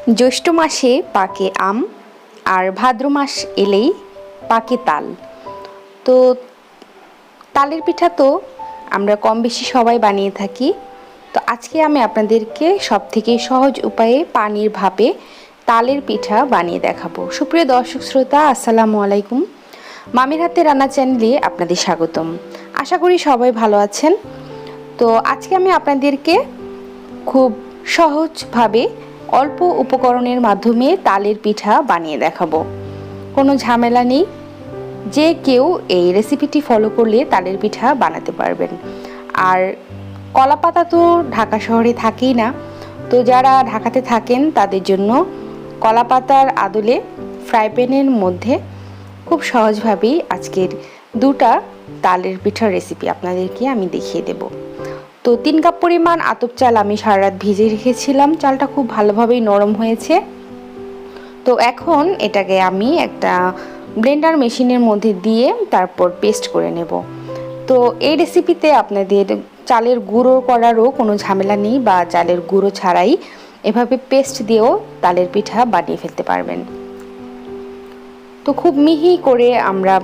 জ্যৈষ্ঠ মাসে পাকে আম আর ভাদ্র মাস এলেই পাকে তাল। তো তালের পিঠা তো আমরা কম বেশি সবাই বানিয়ে থাকি। তো আজকে আমি আপনাদেরকে সবথেকে সহজ উপায়ে পানির ভাপে তালের পিঠা বানিয়ে দেখাবো। সুপ্রিয় দর্শক শ্রোতা, আসসালামু আলাইকুম। মামির হাতে রান্না চ্যানেলে আপনাদের স্বাগতম। আশা করি সবাই ভালো আছেন। তো আজকে আমি আপনাদেরকে খুব সহজভাবে অল্প উপকরণের মাধ্যমে তালের পিঠা বানিয়ে দেখাবো। কোনো ঝামেলা নেই, যে কেউ এই রেসিপিটি ফলো করলে তালের পিঠা বানাতে পারবেন। আর কলা পাতা তো ঢাকা শহরে থাকেই না, তো যারা ঢাকাতে থাকেন তাদের জন্য কলা পাতার আদলে ফ্রাই প্যানের মধ্যে খুব সহজভাবেই আজকের দুটা তালের পিঠার রেসিপি আপনাদেরকে আমি দেখিয়ে দেব। তো 3 কাপ পরিমাণ আতপ চাল আমি সারা রাত ভিজে রেখেছিলাম। চালটা খুব ভালোভাবেই নরম হয়েছে। তো এখন এটাকে আমি একটা ব্লেন্ডার মেশিনের মধ্যে দিয়ে তারপর পেস্ট করে নেব। তো এই রেসিপিতে আপনাদের চালের গুঁড়ো করারও কোনো ঝামেলা নেই, বা চালের গুঁড়ো ছাড়াই এভাবে পেস্ট দিয়েও তালের পিঠা বানিয়ে ফেলতে পারবেন। তো খুব মিহি করে আমরা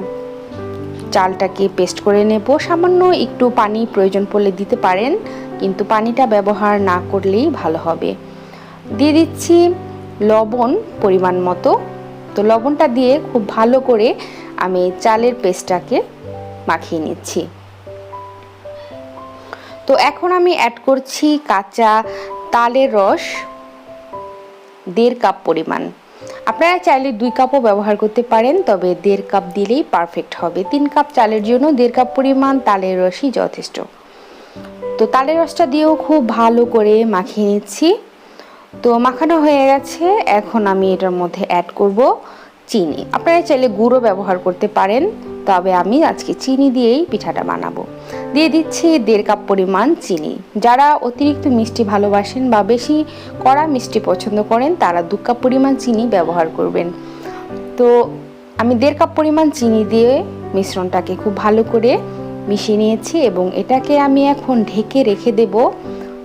চালটাকে পেস্ট করে নেব। সামান্য একটু পানি প্রয়োজন পড়লে দিতে পারেন, কিন্তু পানিটা ব্যবহার না করলেই ভালো হবে। দিয়ে দিচ্ছি লবণ পরিমাণ মতো। তো লবণটা দিয়ে খুব ভালো করে আমি চালের পেস্টটাকে মাখিয়ে নিচ্ছি। তো এখন আমি অ্যাড করছি কাঁচা তালের রস 1.5 কাপ পরিমাণ। আপনারা চাইলে 2 কাপও ব্যবহার করতে পারেন, তবে 1.5 কাপ দিলেই পারফেক্ট হবে। 3 কাপ চালের জন্য 1.5 কাপ পরিমাণ তালের রসই যথেষ্ট। তো তালের রসটা দিয়েও খুব ভালো করে মাখিয়ে নিচ্ছি। তো মাখানো হয়ে গেছে। এখন আমি এটার মধ্যে অ্যাড করব চিনি। আপনারা চাইলে গুঁড়ো ব্যবহার করতে পারেন, তবে আমি আজকে চিনি দিয়েই পিঠাটা বানাবো। দিয়ে দিচ্ছি 1.5 কাপ পরিমাণ চিনি। যারা অতিরিক্ত মিষ্টি ভালোবাসেন বা বেশি কড়া মিষ্টি পছন্দ করেন তারা 2 কাপ পরিমাণ চিনি ব্যবহার করবেন। তো আমি 1.5 কাপ পরিমাণ চিনি দিয়ে মিশ্রণটাকে খুব ভালো করে মিশিয়ে নিয়েছি, এবং এটাকে আমি এখন ঢেকে রেখে দেব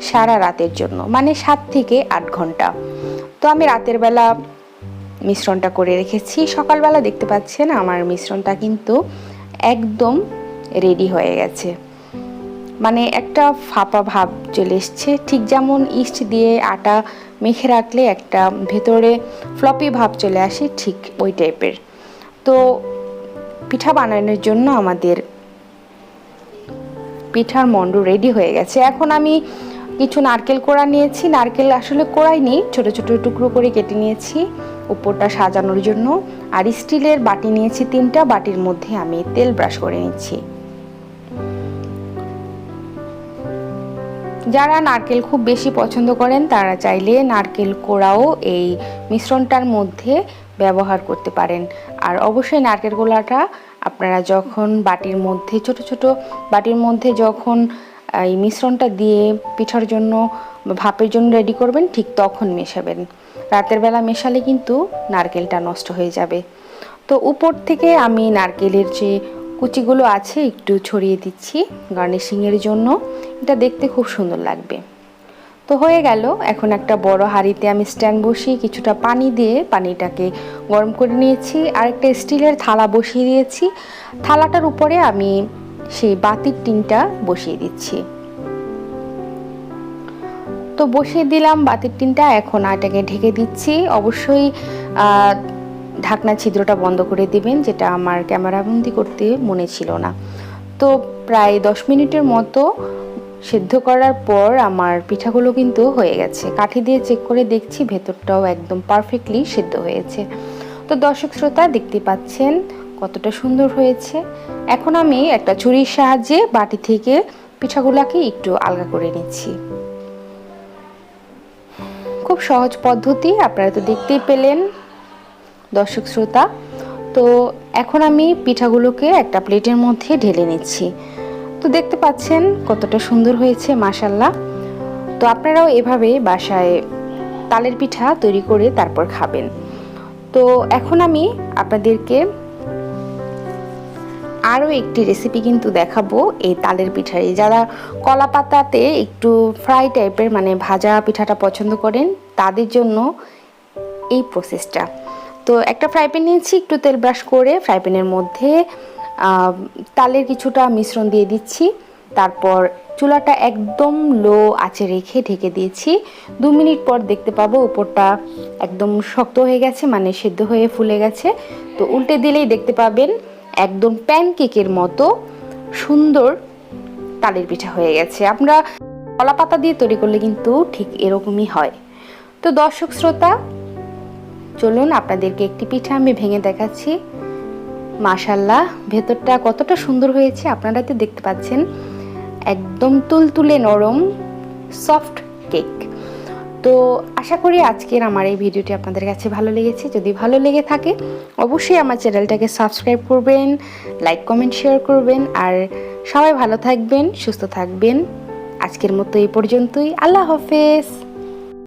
সারা রাতের জন্য, মানে 7 থেকে 8 ঘন্টা। তো আমি রাতের বেলা মিশ্রণটা করে রেখেছি। সকালবেলা দেখতে পাচ্ছেন আমার মিশ্রণটা কিন্তু একদম রেডি হয়ে গেছে, মানে একটা ফাঁপা ভাব চলে এসছে, ঠিক যেমন ইস্ট দিয়ে আটা মেখে রাখলে একটা ভেতরে ফ্লপি ভাব চলে আসে, ঠিক ওই টাইপের। তো পিঠা বানানোর জন্য আমাদের পিঠার মণ্ড রেডি হয়ে গেছে। এখন আমি কিছু নারকেল কোড়া নিয়েছি। নারকেল আসলে কোড়াই নেই, ছোট ছোট টুকরো করে কেটে নিয়েছি উপরটা সাজানোর জন্য। আর স্টিলের বাটি নিয়েছি 3টা। বাটির মধ্যে আমি তেল ব্রাশ করে নিচ্ছি। যারা নারকেল খুব বেশি পছন্দ করেন তারা চাইলে নারকেল কোড়াও এই মিশ্রণটার মধ্যে ব্যবহার করতে পারেন। আর অবশ্যই নারকেল কোড়াটা আপনারা যখন বাটির মধ্যে ছোট ছোট বাটির মধ্যে যখন এই মিশ্রণটা দিয়ে পিঠার জন্য ভাপের জন্য রেডি করবেন, ঠিক তখন মেশাবেন। রাতের বেলা মেশালে কিন্তু নারকেলটা নষ্ট হয়ে যাবে। তো উপর থেকে আমি নারকেলের যে কুচিগুলো আছে একটু ছড়িয়ে দিচ্ছি গার্নিশিংয়ের জন্য। এটা দেখতে খুব সুন্দর লাগবে। তো হয়ে গেল। এখন একটা বড় হাঁড়িতে আমি স্ট্যান্ড বসিয়ে কিছুটা পানি দিয়ে পানিটাকে গরম করে নিয়েছি। আর একটা স্টিলের থালা বসিয়ে দিয়েছি। থালাটার উপরে আমি সেই বাতির টিনটা বসিয়ে দিচ্ছি। তো বসিয়ে দিলাম বাতির টিনটা। এখন এটাকে ঢেকে দিচ্ছি। অবশ্যই ঢাকনা ছিদ্রটা বন্ধ করে দিবেন, যেটা আমার ক্যামেরাবন্দি করতে মনে ছিল না। তো প্রায় 10 মিনিটের মতো সেদ্ধ করার পর আমার পিঠাগুলো কিন্তু হয়ে গেছে। কাঠি দিয়ে চেক করে দেখছি ভেতরটাও একদম পারফেক্টলি সেদ্ধ হয়েছে। তো দর্শক শ্রোতা, দেখতে পাচ্ছেন কতটা সুন্দর হয়েছে। এখন আমি একটা ছুরির সাহায্যে বাটি থেকে পিঠাগুলোকে একটু আলগা করে নিচ্ছি। খুব সহজ পদ্ধতি, আপনারা তো দেখতেই পেলেন দর্শক শ্রোতা। তো এখন আমি পিঠাগুলোকে একটা প্লেটের মধ্যে ঢেলে নিচ্ছি। তো দেখতে পাচ্ছেন কতটা সুন্দর হয়েছে, মাশাআল্লাহ। তো আপনারাও এভাবে বাসায় তালের পিঠা তৈরি করে তারপর খাবেন। তো এখন আমি আপনাদেরকে আরও একটি রেসিপি কিন্তু দেখাবো এই তালের পিঠার। যারা কলা পাতাতে একটু ফ্রাই টাইপের মানে ভাজা পিঠাটা পছন্দ করেন তাদের জন্য এই প্রসেসটা। তো একটা ফ্রাই প্যান নিয়েছি, একটু তেল ব্রাশ করে ফ্রাই প্যানের মধ্যে তালের কিছুটা মিশ্রণ দিয়ে দিচ্ছি। তারপর চুলাটা একদম লো আঁচে রেখে ঢেকে দিয়েছি। 2 মিনিট পর দেখতে পাবো উপরটা একদম শক্ত হয়ে গেছে, মানে সেদ্ধ হয়ে ফুলে গেছে। তো উল্টে দিলেই দেখতে পাবেন একদম প্যানকেকের মতো সুন্দর তালের পিঠা হয়ে গেছে। আমরা কলা পাতা দিয়ে তৈরি করলে কিন্তু ঠিক এরকমই হয়। তো দর্শক শ্রোতা, চলুন আপনাদেরকে একটি পিঠা আমি ভেঙে দেখাচ্ছি। মাশাআল্লাহ, ভেতরটা কতটা সুন্দর হয়েছে আপনারা তো দেখতে পাচ্ছেন, একদম তুলতুলে নরম সফট কেক। তো আশা করি আজকের আমার এই ভিডিওটি আপনাদের কাছে ভালো লেগেছে। যদি ভালো লেগে থাকে অবশ্যই আমার চ্যানেলটাকে সাবস্ক্রাইব করবেন, লাইক কমেন্ট শেয়ার করবেন। আর সবাই ভালো থাকবেন, সুস্থ থাকবেন। আজকের মতো এই পর্যন্তই। আল্লাহ হাফেজ।